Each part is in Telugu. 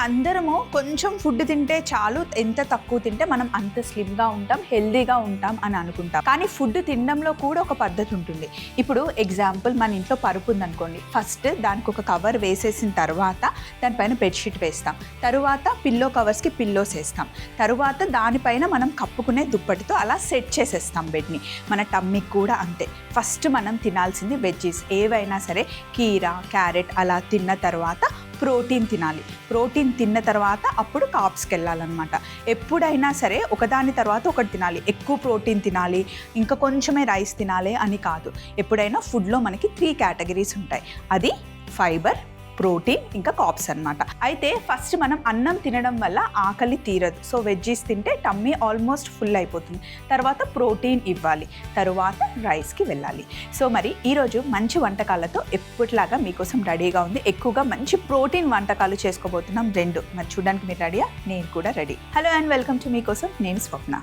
అందరము కొంచెం ఫుడ్ తింటే చాలు, ఎంత తక్కువ తింటే మనం అంత స్లిమ్గా ఉంటాం, హెల్దీగా ఉంటాం అని అనుకుంటాం. కానీ ఫుడ్ తినడంలో కూడా ఒక పద్ధతి ఉంటుంది. ఇప్పుడు ఎగ్జాంపుల్ మన ఇంట్లో పరుపు ఉందనుకోండి, ఫస్ట్ దానికి ఒక కవర్ వేసేసిన తర్వాత దానిపైన బెడ్షీట్ వేస్తాం, తరువాత పిల్లో కవర్స్కి పిల్లోస్ వేస్తాం, తరువాత దానిపైన మనం కప్పుకునే దుప్పటితో అలా సెట్ చేసేస్తాం బెడ్ని. మన టమ్మీకి కూడా అంతే. ఫస్ట్ మనం తినాల్సింది వెజ్జీస్ ఏవైనా సరే, కీరా, క్యారెట్ అలా తిన్న తర్వాత ప్రోటీన్ తినాలి. ప్రోటీన్ తిన్న తర్వాత అప్పుడు కార్బ్స్కి వెళ్ళాలన్నమాట. ఎప్పుడైనా సరే ఒకదాని తర్వాత ఒకటి తినాలి. ఎక్కువ ప్రోటీన్ తినాలి, ఇంకా కొంచెమే రైస్ తినాలి అని కాదు. ఎప్పుడైనా ఫుడ్లో మనకి 3 కేటగిరీస్ ఉంటాయి. అది ఫైబర్, ప్రోటీన్, ఇంకా కార్బ్స్ అనమాట. అయితే ఫస్ట్ మనం అన్నం తినడం వల్ల ఆకలి తీరదు. సో వెజ్జీస్ తింటే టమ్మీ ఆల్మోస్ట్ ఫుల్ అయిపోతుంది. తర్వాత ప్రోటీన్ ఇవ్వాలి, తరువాత రైస్కి వెళ్ళాలి. సో మరి ఈరోజు మంచి వంటకాలతో ఎప్పటిలాగా మీకోసం రెడీగా ఉంది. ఎక్కువగా మంచి ప్రోటీన్ వంటకాలు చేసుకోబోతున్నాం 2. మరి చూడడానికి మీరు రెడీయా? నేను కూడా ready. Hello and welcome to మీకోసం, నేను స్వప్న.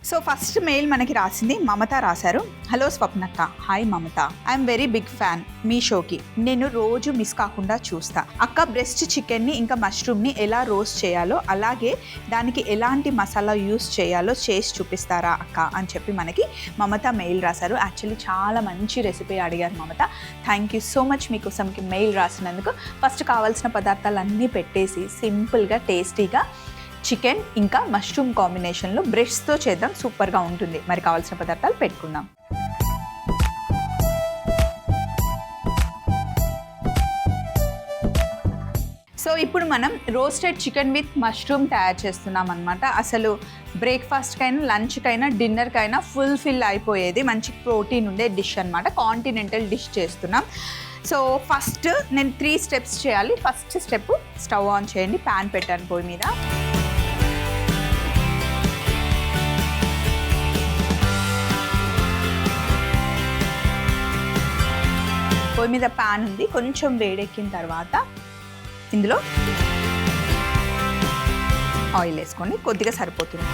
సో ఫస్ట్ మెయిల్ మనకి రాసింది మమత రాశారు. హలో స్వప్నక్క, hi Mamata, I'm very big fan మీ షోకి. నేను రోజు మిస్ కాకుండా చూస్తా. అక్క బ్రెస్ట్ చికెన్ని ఇంకా మష్రూమ్ని ఎలా రోస్ట్ చేయాలో, అలాగే దానికి ఎలాంటి మసాలా యూస్ చేయాలో చేసి చూపిస్తారా అక్క అని చెప్పి మనకి మమత మెయిల్ రాశారు. యాక్చువల్లీ చాలా మంచి రెసిపీ అడిగారు Mamata. Thank you so much మీకోసంకి మెయిల్ రాసినందుకు. ఫస్ట్ కావాల్సిన పదార్థాలన్నీ పెట్టేసి సింపుల్గా టేస్టీగా చికెన్ ఇంకా మష్రూమ్ కాంబినేషన్లో బ్రెస్ట్తో చేద్దాం, సూపర్గా ఉంటుంది. మరి కావాల్సిన పదార్థాలు పెట్టుకుందాం. సో ఇప్పుడు మనం రోస్టెడ్ చికెన్ విత్ మష్రూమ్ తయారు చేస్తున్నాం అనమాట. అసలు బ్రేక్ఫాస్ట్కైనా, లంచ్కైనా, డిన్నర్కైనా ఫుల్ఫిల్ అయిపోయేది మంచి ప్రోటీన్ ఉండే డిష్ అనమాట. కాంటినెంటల్ డిష్ చేస్తున్నాం. సో ఫస్ట్ నేను 3 స్టెప్స్ చేయాలి. ఫస్ట్ స్టెప్, స్టవ్ ఆన్ చేయండి. ప్యాన్ పెట్టాను పొయ్యి మీద. పొయ్యి మీద ప్యాన్ ఉంది. కొంచెం వేడెక్కిన తర్వాత ఇందులో ఆయిల్ వేసుకోండి. కొద్దిగా సరిపోతుంది.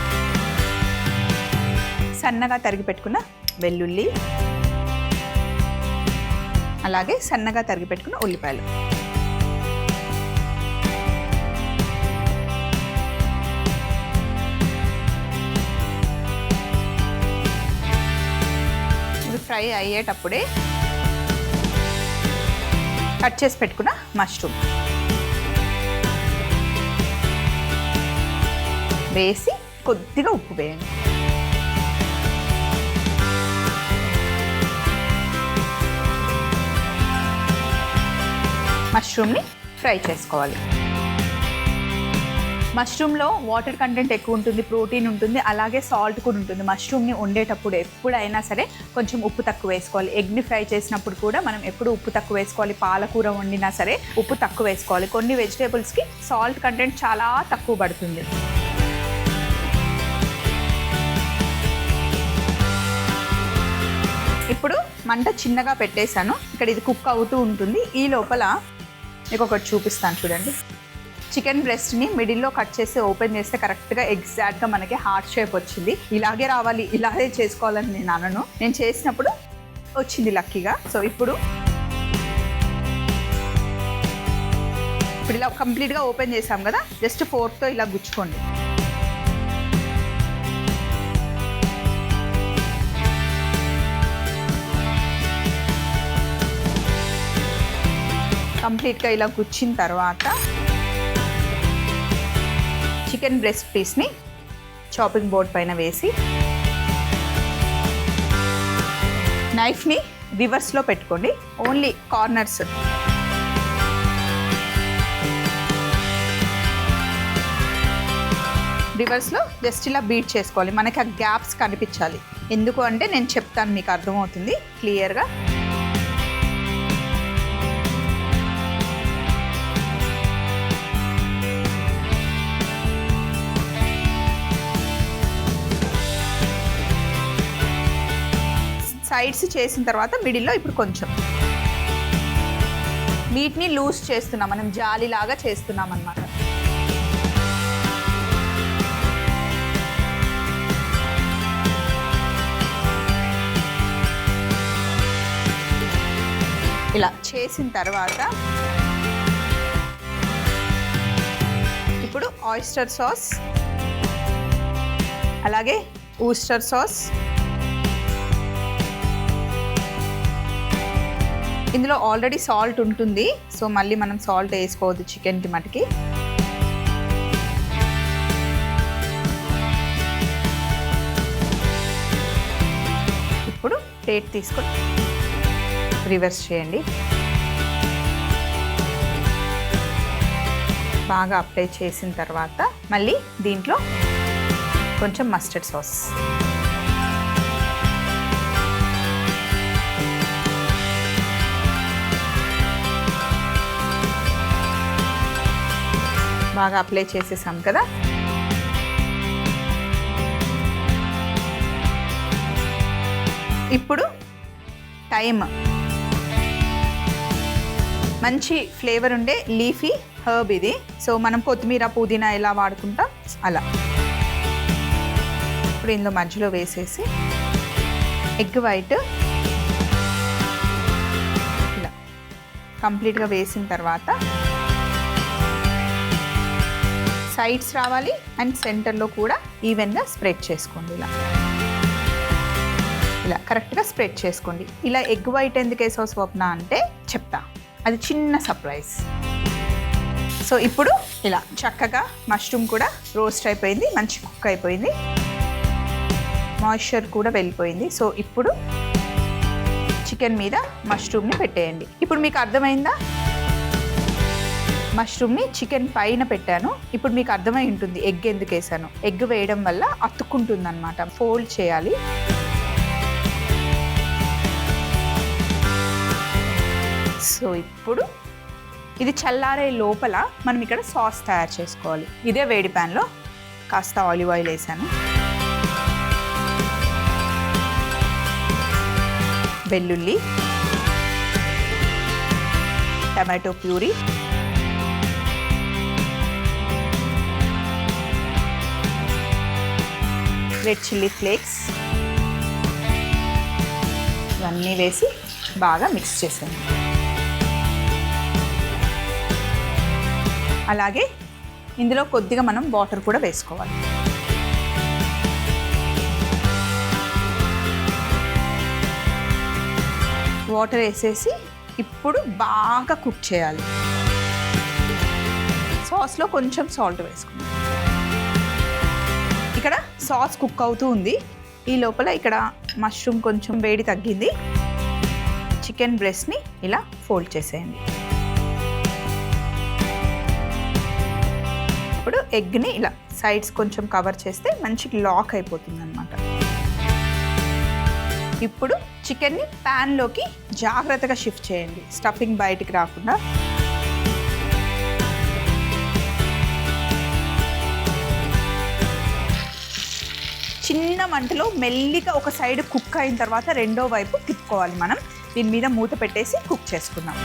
సన్నగా తరిగి పెట్టుకున్న వెల్లుల్లి, అలాగే సన్నగా తరిగి పెట్టుకున్న ఉల్లిపాయలు, ఇవి ఫ్రై అయ్యేటప్పుడే కట్ చేసి పెట్టుకున్న మష్రూమ్ వేసి కొద్దిగా ఉప్పు వేయండి. మష్రూమ్ని ఫ్రై చేసుకోవాలి. మష్రూమ్లో వాటర్ కంటెంట్ ఎక్కువ ఉంటుంది, ప్రోటీన్ ఉంటుంది, అలాగే సాల్ట్ కూడా ఉంటుంది. మష్రూమ్ని వండేటప్పుడు ఎప్పుడైనా సరే కొంచెం ఉప్పు తక్కువ వేసుకోవాలి. ఎగ్ని ఫ్రై చేసినప్పుడు కూడా మనం ఎప్పుడు ఉప్పు తక్కువ వేసుకోవాలి. పాలకూర వండినా సరే ఉప్పు తక్కువ వేసుకోవాలి. కొన్ని వెజిటేబుల్స్కి సాల్ట్ కంటెంట్ చాలా తక్కువ పడుతుంది. ఇప్పుడు మంట చిన్నగా పెట్టేశాను. ఇక్కడ ఇది కుక్ అవుతూ ఉంటుంది. ఈ లోపల మీకు ఒకటి చూపిస్తాను చూడండి. చికెన్ బ్రెస్ట్ని మిడిల్లో కట్ చేసి ఓపెన్ చేస్తే కరెక్ట్గా ఎగ్జాక్ట్గా మనకి హార్ట్ షేప్ వచ్చింది. ఇలాగే రావాలి, ఇలాగే చేసుకోవాలని నేను అనను. నేను చేసినప్పుడు వచ్చింది లక్కీగా. సో ఇప్పుడు ఇలా కంప్లీట్గా ఓపెన్ చేసాం కదా, జస్ట్ ఫోర్క్తో ఇలా గుచ్చుకోండి. కంప్లీట్గా ఇలా గుచ్చిన తర్వాత చికెన్ బ్రెస్ట్ పీస్ని చాపింగ్ బోర్డ్ పైన వేసి నైఫ్ని రివర్స్లో పెట్టుకోండి. Only corners. రివర్స్లో జస్ట్ ఇలా బీట్ చేసుకోవాలి. మనకి ఆ గ్యాప్స్ కనిపించాలి. ఎందుకు అంటే నేను చెప్తాను, మీకు అర్థమవుతుంది క్లియర్గా. సైడ్స్ చేసిన తర్వాత మిడిల్లో ఇప్పుడు కొంచెం మీట్ని లూజ్ చేస్తున్నాం, మనం జాలీలాగా చేస్తున్నాం అన్నమాట. ఇలా చేసిన తర్వాత ఇప్పుడు ఆయిస్టర్ సాస్, అలాగే ఊస్టర్ సాస్, ఇందులో ఆల్రెడీ సాల్ట్ ఉంటుంది, సో మళ్ళీ మనం సాల్ట్ వేసుకోవద్దు చికెన్కి మటుకి. ఇప్పుడు ప్లేట్ తీసుకొని రివర్స్ చేయండి. బాగా అప్లై చేసిన తర్వాత మళ్ళీ దీంట్లో కొంచెం మస్టర్డ్ సాస్, బాగా అప్లై చేసేసాం కదా. ఇప్పుడు థైమ్, మంచి ఫ్లేవర్ ఉండే లీఫీ హర్బ్ ఇది. సో మనం కొత్తిమీర పుదీనా ఎలా వాడుకుంటాం అలా. ఇప్పుడు ఇందులో మధ్యలో వేసేసి ఎగ్ వైట్ ఇలా కంప్లీట్గా వేసిన తర్వాత సైడ్స్ రావాలి అండ్ సెంటర్లో కూడా ఈవెన్గా స్ప్రెడ్ చేసుకోండి. ఇలా కరెక్ట్గా స్ప్రెడ్ చేసుకోండి. ఇలా ఎగ్ వైట్ ఎందుకు వేసావు స్వప్న అంటే చెప్తా, అది చిన్న సర్ప్రైజ్. సో ఇప్పుడు ఇలా చక్కగా మష్రూమ్ కూడా రోస్ట్ అయిపోయింది, మంచి కుక్ అయిపోయింది, మాయిశ్చర్ కూడా వెళ్ళిపోయింది. సో ఇప్పుడు చికెన్ మీద మష్రూమ్ని పెట్టేయండి. ఇప్పుడు మీకు అర్థమైందా? మష్రూమ్ని చికెన్ పైన పెట్టాను. ఇప్పుడు మీకు అర్థమై ఉంటుంది ఎగ్ ఎందుకు వేసాను. ఎగ్ వేయడం వల్ల అతుక్కుంటుంది అనమాట, ఫోల్డ్ చేయాలి. సో ఇప్పుడు ఇది చల్లారే లోపల మనం ఇక్కడ సాస్ తయారు చేసుకోవాలి. ఇదే వేడి ప్యాన్లో కాస్త ఆలివ్ ఆయిల్ వేసాను, వెల్లుల్లి, tomato puree, red chilli flakes ఇవన్నీ వేసి బాగా మిక్స్ చేసాను. అలాగే ఇందులో కొద్దిగా మనం వాటర్ కూడా వేసుకోవాలి. వాటర్ వేసేసి ఇప్పుడు బాగా కుక్ చేయాలి. సాస్లో కొంచెం సాల్ట్ వేసుకుందాం. ఇక్కడ సాస్ కుక్ అవుతూ ఉంది. ఈ లోపల ఇక్కడ మష్రూమ్ కొంచెం వేడి తగ్గింది. చికెన్ బ్రెస్ట్ని ఇలా ఫోల్డ్ చేసేయండి. ఇప్పుడు ఎగ్ని ఇలా సైడ్స్ కొంచెం కవర్ చేస్తే మంచి లాక్ అయిపోతుంది అన్నమాట. ఇప్పుడు చికెన్ని ప్యాన్లోకి జాగ్రత్తగా షిఫ్ట్ చేయండి, స్టఫింగ్ బయటికి రాకుండా. చిన్న మంటలో మెల్లిగా ఒక సైడ్ కుక్ అయిన తర్వాత రెండో వైపు తిప్పుకోవాలి. మనం దీని మీద మూత పెట్టేసి కుక్ చేసుకుందాం.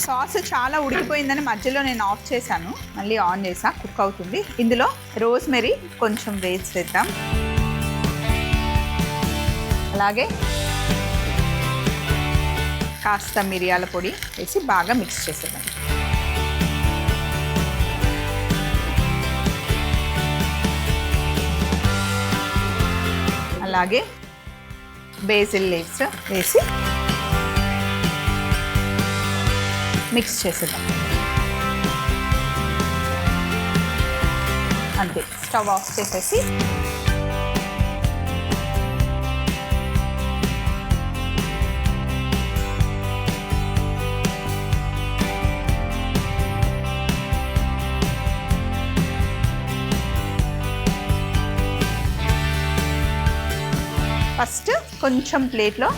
సాస్ చాలా ఉడికిపోయిందని మధ్యలో నేను ఆఫ్ చేశాను, మళ్ళీ ఆన్ చేసా, కుక్ అవుతుంది. ఇందులో రోజ్మెరీ కొంచెం వేసేద్దాం, అలాగే కాస్త మిరియాల పొడి వేసి బాగా మిక్స్ చేసేద్దాం. అలాగే బేసిల్ లీవ్స్ వేసి మిక్స్ చేసేద్దాం. అంతే, స్టవ్ ఆఫ్ చేసేసి ఫస్ట్ కొంచెం ప్లేట్లో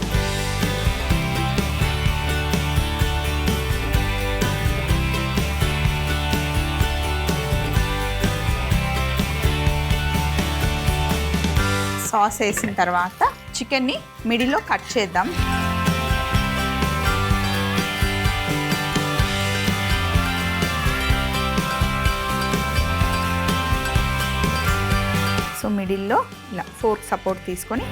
సాస్ వేసిన తర్వాత చికెన్ని మిడిల్లో కట్ చేద్దాం. సో సో మిడిల్లో ఇలా ఫోర్క్ సపోర్ట్ తీసుకొని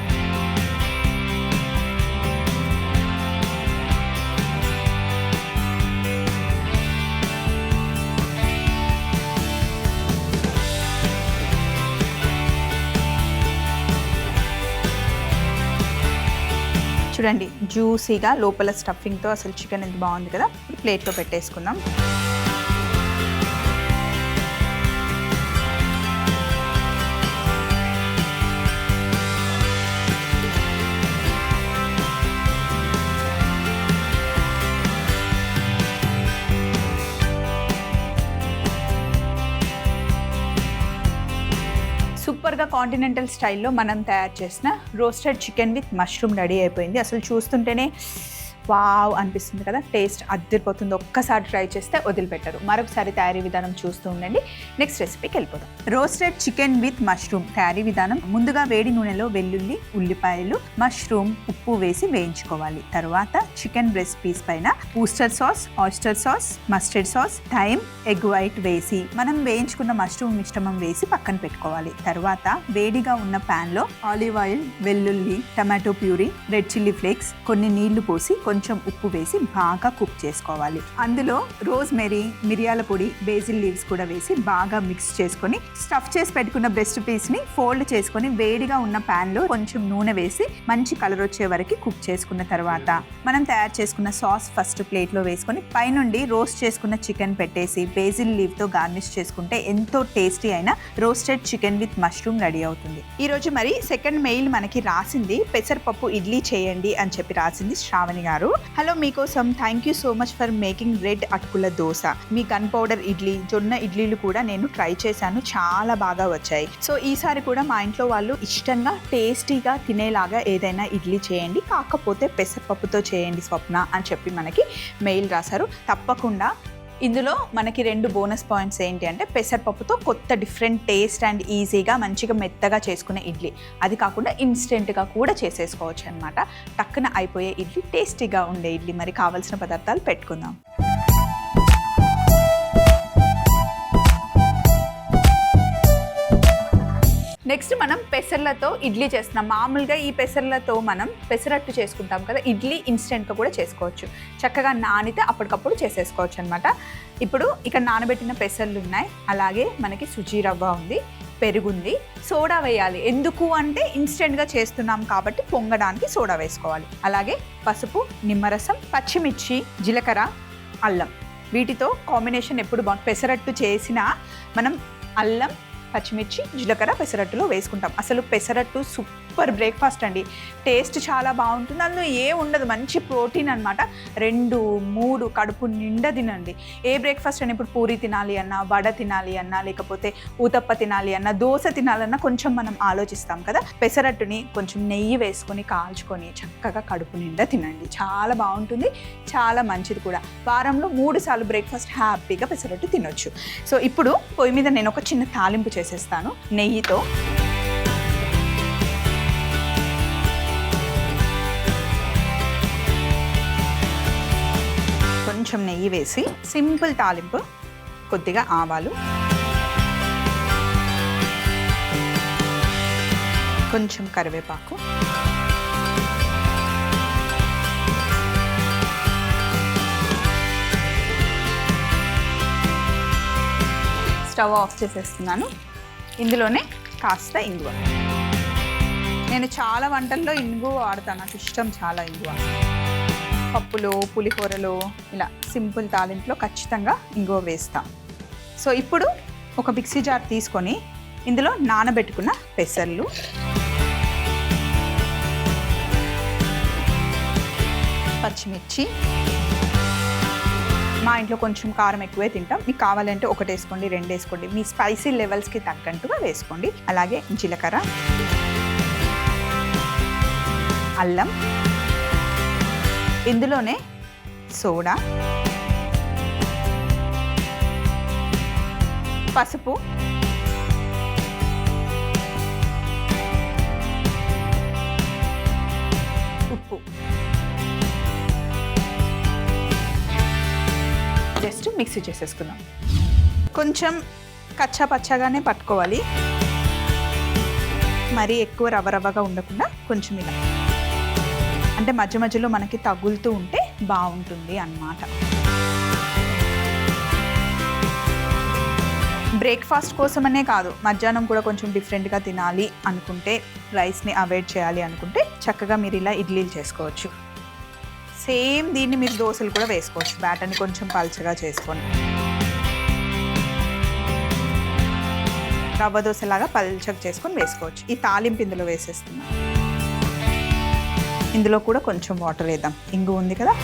చూడండి జ్యూసీగా లోపల స్టఫింగ్తో అసలు చికెన్ ఎంత బాగుంది కదా. ప్లేట్లో పెట్టేసుకుందాం. సూపర్గా కాంటినెంటల్ స్టైల్లో మనం తయారు చేసిన roasted chicken with mushroom ready అయిపోయింది. అసలు చూస్తుంటేనే వావ్ అనిపిస్తుంది కదా. టేస్ట్ అద్దరిపోతుంది. ఒక్కసారి ట్రై చేస్తే వదిలిపెట్టరు. మరొకసారి తయారీ విధానం చూస్తూ ఉండండి. నెక్స్ట్ రెసిపీకి వెళ్ళిపోదాం. రోస్టెడ్ చికెన్ విత్ మష్రూమ్ తయారీ విధానం. ముందుగా వేడి నూనెలో వెల్లుల్లి, ఉల్లిపాయలు, మష్రూమ్, ఉప్పు వేసి వేయించుకోవాలి. తర్వాత చికెన్ బ్రెస్ట్ పీస్ పైన Worcester sauce, oyster sauce, mustard sauce, thyme, egg white వేసి మనం వేయించుకున్న మష్రూమ్ మిశ్రమం వేసి పక్కన పెట్టుకోవాలి. తర్వాత వేడిగా ఉన్న ప్యాన్ లో ఆలివ్ ఆయిల్, వెల్లుల్లి, tomato puree, red chilli flakes, కొన్ని నీళ్లు పోసి కొంచెం ఉప్పు వేసి బాగా కుక్ చేసుకోవాలి. అందులో రోజ్మెరీ, మిరియాల పొడి, బేసిల్ లీవ్స్ కూడా వేసి బాగా మిక్స్ చేసుకొని స్టఫ్ చేసి పెట్టుకున్న బ్రెస్ట్ పీస్ ని ఫోల్డ్ చేసుకొని వేడిగా ఉన్న ప్యాన్ లో కొంచెం నూనె వేసి మంచి కలర్ వచ్చే వరకు కుక్ చేసుకున్న తర్వాత మనం తయారు చేసుకున్న సాస్ ఫస్ట్ ప్లేట్ లో వేసుకొని పైనుండి రోస్ట్ చేసుకున్న చికెన్ పెట్టేసి బేసిల్ లీవ్ తో గార్నిష్ చేసుకుంటే ఎంతో టేస్టీ అయిన roasted chicken with mushroom ready అవుతుంది. ఈ రోజు మరి సెకండ్ మెయిల్ మనకి రాసింది పెసరపప్పు ఇడ్లీ చేయండి అని చెప్పి రాసింది శ్రావణి గారు. హలో, మీకోసం thank you so much for making red అటుకుల దోశ. మీ గన్ పౌడర్ ఇడ్లీ, జొన్న ఇడ్లీలు కూడా నేను ట్రై చేశాను, చాలా బాగా వచ్చాయి. సో ఈసారి కూడా మా ఇంట్లో వాళ్ళు ఇష్టంగా టేస్టీగా తినేలాగా ఏదైనా ఇడ్లీ చేయండి, కాకపోతే పెసరపప్పుతో చేయండి స్వప్న అని చెప్పి మనకి మెయిల్ రాశారు. తప్పకుండా ఇందులో మనకి 2 బోనస్ పాయింట్స్ ఏంటి అంటే పెసరపప్పుతో కొత్త డిఫరెంట్ టేస్ట్ అండ్ ఈజీగా మంచిగా మెత్తగా చేసుకునే ఇడ్లీ. అది కాకుండా ఇన్స్టెంట్గా కూడా చేసేసుకోవచ్చు అనమాట. టక్కున అయిపోయే ఇడ్లీ, టేస్టీగా ఉండే ఇడ్లీ. మరి కావాల్సిన పదార్థాలు పెట్టుకుందాం. నెక్స్ట్ మనం పెసర్లతో ఇడ్లీ చేస్తున్నాం. మామూలుగా ఈ పెసర్లతో మనం పెసరట్టు చేసుకుంటాం కదా, ఇడ్లీ ఇన్స్టెంట్గా కూడా చేసుకోవచ్చు. చక్కగా నానితే అప్పటికప్పుడు చేసేసుకోవచ్చు అనమాట. ఇప్పుడు ఇక్కడ నానబెట్టిన పెసర్లు ఉన్నాయి, అలాగే మనకి సుజీ రవ్వ ఉంది, పెరుగుంది, సోడా వేయాలి. ఎందుకు అంటే ఇన్స్టెంట్గా చేస్తున్నాం కాబట్టి పొంగడానికి సోడా వేసుకోవాలి. అలాగే పసుపు, నిమ్మరసం, పచ్చిమిర్చి, జీలకర్ర, అల్లం. వీటితో కాంబినేషన్ ఎప్పుడు బాగుంటుంది. పెసరట్టు చేసినా మనం అల్లం, పచ్చిమిర్చి, జీలకర్ర పెసరట్టులో వేసుకుంటాం. అసలు పెసరట్టు సూపర్ బ్రేక్ఫాస్ట్ అండి. టేస్ట్ చాలా బాగుంటుంది. అందులో ఉండదు, మంచి ప్రోటీన్ అనమాట. 2-3 కడుపు నిండా తినండి. ఏ బ్రేక్ఫాస్ట్ అయినా ఇప్పుడు పూరి తినాలి అన్నా, వడ తినాలి అన్నా, లేకపోతే ఊతప్ప తినాలి అన్నా, దోశ తినాలన్నా కొంచెం మనం ఆలోచిస్తాం కదా. పెసరట్టుని కొంచెం నెయ్యి వేసుకొని కాల్చుకొని చక్కగా కడుపు నిండా తినండి. చాలా బాగుంటుంది, చాలా మంచిది కూడా. వారంలో 3 సార్లు బ్రేక్ఫాస్ట్ హ్యాపీగా పెసరట్టు తినొచ్చు. సో ఇప్పుడు పొయ్యి మీద నేను ఒక చిన్న తాలింపు చేసేస్తాను నెయ్యితో. కొంచెం నెయ్యి వేసి సింపుల్ తాలింపు, కొద్దిగా ఆవాలు, కొంచెం కరివేపాకు, స్టవ్ ఆఫ్ చేసేస్తున్నాను. ఇందులోనే కాస్త ఇంగువ. నేను చాలా వంటల్లో ఇంగువ వాడతాను, నాకు ఇష్టం చాలా ఇంగువ. పప్పులో, పులిహోరలో, ఇలా సింపుల్ తాలింపులో ఖచ్చితంగా ఇంగువ వేస్తాం. సో ఇప్పుడు ఒక మిక్సీ జార్ తీసుకొని ఇందులో నానబెట్టుకున్న పెసర్లు, పచ్చిమిర్చి, మా ఇంట్లో కొంచెం కారం ఎక్కువే తింటాం, మీకు కావాలంటే 1 వేసుకోండి, 2 వేసుకోండి, మీ స్పైసీ లెవెల్స్కి తగ్గట్టుగా వేసుకోండి. అలాగే జీలకర్ర, అల్లం, ఇందులోనే సోడా, పసుపు, ఉప్పు, జస్ట్ మిక్సీ చేసేసుకుందాం. కొంచెం కచ్చా పచ్చగానే పట్టుకోవాలి. మరీ ఎక్కువ రవ్వగా ఉండకుండా కొంచెం ఇలా, అంటే మధ్య మధ్యలో మనకి తగులుతూ ఉంటే బాగుంటుంది అన్నమాట. బ్రేక్ఫాస్ట్ కోసమనే కాదు, మధ్యాహ్నం కూడా కొంచెం డిఫరెంట్గా తినాలి అనుకుంటే, రైస్ని అవాయిడ్ చేయాలి అనుకుంటే చక్కగా మీరు ఇలా ఇడ్లీలు చేసుకోవచ్చు. సేమ్ దీన్ని మీరు దోశలు కూడా వేసుకోవచ్చు, బ్యాటర్ని కొంచెం పల్చగా చేసుకొని. రవ్వ దోశలాగా పల్చగా చేసుకొని వేసుకోవచ్చు. ఈ తాలింపు ఇందులో వేసేస్తున్నాం. ఇందులో కూడా కొంచెం వాటర్ వేద్దాం, ఇంగు ఉంది కదా.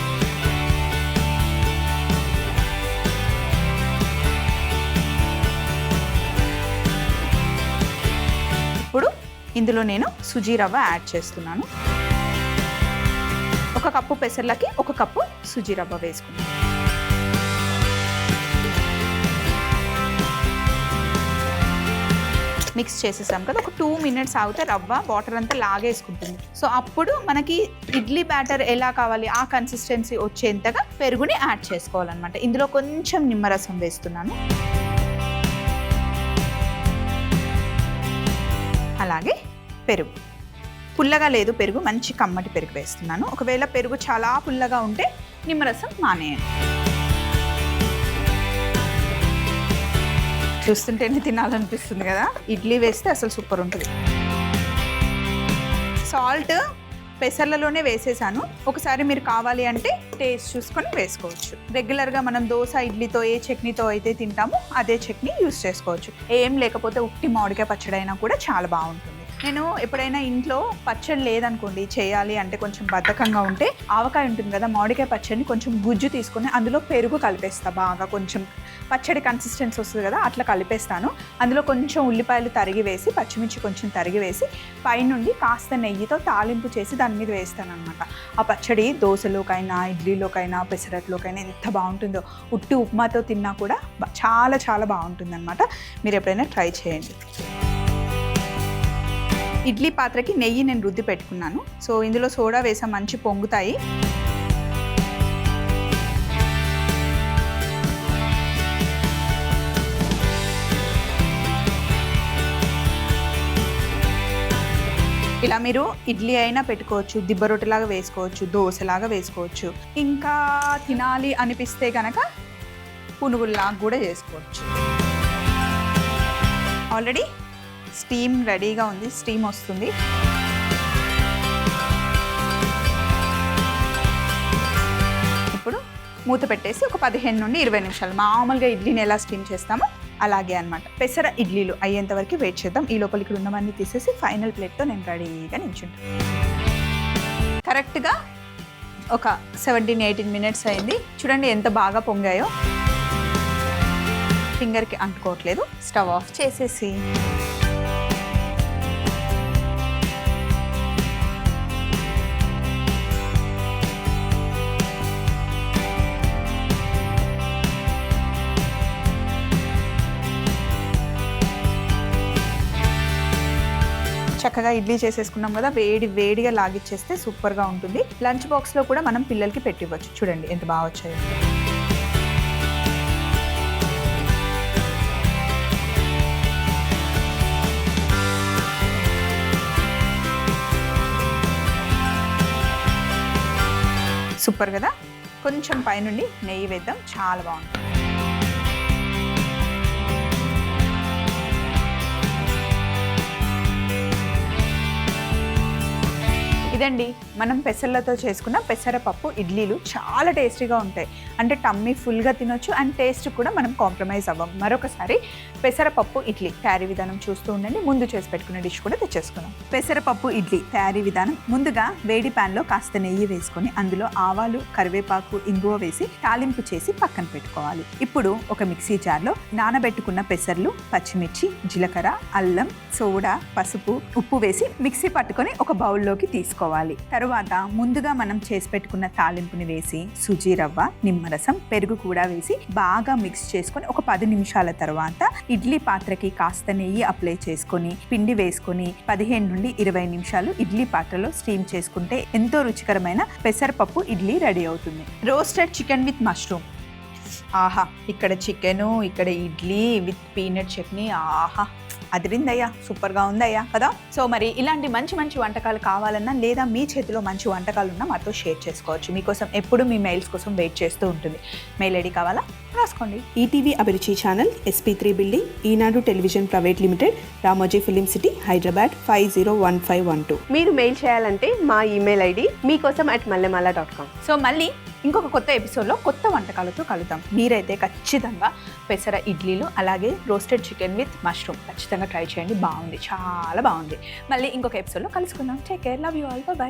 ఇప్పుడు ఇందులో నేను సుజీ రవ్వ యాడ్ చేస్తున్నాను. 1 కప్పు పెసర్లకి 1 కప్పు సుజీ రవ్వ వేసుకున్నాను. మిక్స్ చేసేసాం కదా, ఒక 2 మినిట్స్ ఆగితే రవ్వ వాటర్ అంతా లాగేసుకుంటుంది. సో అప్పుడు మనకి ఇడ్లీ బ్యాటర్ ఎలా కావాలి ఆ కన్సిస్టెన్సీ వచ్చేంతగా పెరుగుని యాడ్ చేసుకోవాలన్నమాట. ఇందులో కొంచెం నిమ్మరసం వేస్తున్నాను. అలాగే పెరుగు, పుల్లగా లేదు పెరుగు, మంచి కమ్మటి పెరుగు వేస్తున్నాను. ఒకవేళ పెరుగు చాలా పుల్లగా ఉంటే నిమ్మరసం మానేయండి. చూస్తుంటేనే తినాలనిపిస్తుంది కదా. ఇడ్లీ వేస్తే అసలు సూపర్ ఉంటుంది. సాల్ట్ పెసర్లలోనే వేసేసాను. ఒకసారి మీరు కావాలి అంటే టేస్ట్ చూసుకొని వేసుకోవచ్చు. రెగ్యులర్గా మనం దోశ ఇడ్లీతో ఏ చట్నీతో అయితే తింటామో అదే చట్నీ యూస్ చేసుకోవచ్చు. ఏం లేకపోతే ఉట్టి మామిడికాయ పచ్చడి అయినా కూడా చాలా బాగుంటుంది. నేను ఎప్పుడైనా ఇంట్లో పచ్చడి లేదనుకోండి, చేయాలి అంటే కొంచెం బద్ధకంగా ఉంటే ఆవకాయ ఉంటుంది కదా, మామిడికాయ పచ్చడిని కొంచెం గుజ్జు తీసుకొని అందులో పెరుగు కలిపేస్తా. బాగా కొంచెం పచ్చడి కన్సిస్టెన్సీ వస్తుంది కదా, అట్లా కలిపేస్తాను. అందులో కొంచెం ఉల్లిపాయలు తరిగి వేసి, పచ్చిమిర్చి కొంచెం తరిగి వేసి, పైనుండి కాస్త నెయ్యితో తాలింపు చేసి దాని మీద వేస్తాను అనమాట. ఆ పచ్చడి దోశలోకైనా ఇడ్లీలోకైనా పెసరట్లోకైనా ఎంత బాగుంటుందో. ఉట్టి ఉప్మాతో తిన్నా కూడా చాలా చాలా బాగుంటుంది అనమాట. మీరు ఎప్పుడైనా ట్రై చేయండి. ఇడ్లీ పాత్రకి నెయ్యి నేను రుద్ది పెట్టుకున్నాను. సో ఇందులో సోడా వేసా, మంచి పొంగుతాయి. ఇలా మీరు ఇడ్లీ అయినా పెట్టుకోవచ్చు, దిబ్బ రొట్టెలాగా వేసుకోవచ్చు, దోశలాగా వేసుకోవచ్చు. ఇంకా తినాలి అనిపిస్తే కనుక పునుగుల్లాగా కూడా చేసుకోవచ్చు. ఆల్రెడీ స్టీమ్ రెడీగా ఉంది, స్టీమ్ వస్తుంది. ఇప్పుడు మూత పెట్టేసి ఒక 15 నుండి 20 నిమిషాలు మామూలుగా ఇడ్లీని ఎలా స్టీమ్ చేస్తామో అలాగే అనమాట. పెసర ఇడ్లీలు అయ్యేంత వరకు వెయిట్ చేద్దాం. ఈ లోపల ఇక్కడ ఉన్నవన్నీ తీసేసి ఫైనల్ ప్లేట్తో నేను రెడీగా నించుంటాను. కరెక్ట్గా ఒక 17-18 మినిట్స్ అయింది. చూడండి ఎంత బాగా పొంగాయో. ఫింగర్కి అంటుకోవట్లేదు. స్టవ్ ఆఫ్ చేసేసి చక్కగా ఇడ్లీ చేసేసుకున్నాం కదా, వేడిగా లాగిచ్చేస్తే సూపర్గా ఉంటుంది. లంచ్ బాక్స్లో కూడా మనం పిల్లలకి పెట్టివ్వచ్చు. చూడండి ఎంత బాగా వచ్చాయో. సూపర్ కదా. కొంచెం పైనుండి నెయ్యి వేద్దాం, చాలా బాగుంటుంది. ఇదండి మనం పెసర్లతో చేసుకున్న పెసరపప్పు ఇడ్లీలు. చాలా టేస్టీగా ఉంటాయి. అంటే టమ్మీ ఫుల్గా తినొచ్చు అండ్ టేస్ట్ కూడా మనం కాంప్రమైజ్ అవ్వం. మరొకసారి పెసరపప్పు ఇడ్లీ తయారీ విధానం చూస్తూ ఉండండి. ముందు చేసి పెట్టుకున్న డిష్ కూడా తెచ్చేసుకున్నాం. పెసరపప్పు ఇడ్లీ తయారీ విధానం: ముందుగా వేడి ప్యాన్లో కాస్త నెయ్యి వేసుకొని అందులో ఆవాలు, కరివేపాకు, ఇంగువ వేసి తాలింపు చేసి పక్కన పెట్టుకోవాలి. ఇప్పుడు ఒక మిక్సీ జార్లో నానబెట్టుకున్న పెసర్లు, పచ్చిమిర్చి, జీలకర్ర, అల్లం, సోడా, పసుపు, ఉప్పు వేసి మిక్సీ పట్టుకొని ఒక బౌల్లోకి తీసుకోవాలి. తరువాత ముందుగా మనం చేసి పెట్టుకున్న తాలింపుని వేసి సుజీ రవ్వ, నిమ్మరసం, పెరుగు కూడా వేసి బాగా మిక్స్ చేసుకొని ఒక 10 నిమిషాల తర్వాత ఇడ్లీ పాత్రకి కాస్త నెయ్యి అప్లై చేసుకొని పిండి వేసుకొని 15 నుండి 20 నిమిషాలు ఇడ్లీ పాత్రలో స్టీమ్ చేసుకుంటే ఎంతో రుచికరమైన పెసరపప్పు ఇడ్లీ రెడీ అవుతుంది. Roasted chicken with mushroom. ఆహా, ఇక్కడ చికెను, ఇక్కడ ఇడ్లీ విత్ పీనట్ చట్నీ. ఆహా, అదిరిందయ్యా, సూపర్గా ఉందయ్యా కదా. సో మరి ఇలాంటి మంచి మంచి వంటకాలు కావాలన్నా లేదా మీ చేతిలో మంచి వంటకాలు ఉన్నా మాతో షేర్ చేసుకోవచ్చు. మీకోసం ఎప్పుడు మీ మెయిల్స్ కోసం వెయిట్ చేస్తూ ఉంటుంది. మెయిల్ ఐడి కావాలా రాసుకోండి. ETV Abhiruchi channel, SP3 building, Eenadu television private limited, Ramoji film city, Hyderabad 501512. మీరు మెయిల్ చేయాలంటే మా ఈమెయిల్ ఐడి meekosam@mallemala.com. సో మళ్ళీ ఇంకొక కొత్త ఎపిసోడ్లో కొత్త వంటకాలతో కలుద్దాం. మీరైతే ఖచ్చితంగా పెసర ఇడ్లీలు అలాగే రోస్టెడ్ చికెన్ విత్ మష్రూమ్ ఖచ్చితంగా ట్రై చేయండి. బాగుంది, చాలా బాగుంది. మళ్ళీ ఇంకొక ఎపిసోడ్లో కలుసుకుందాం. Take care, love you all, bye.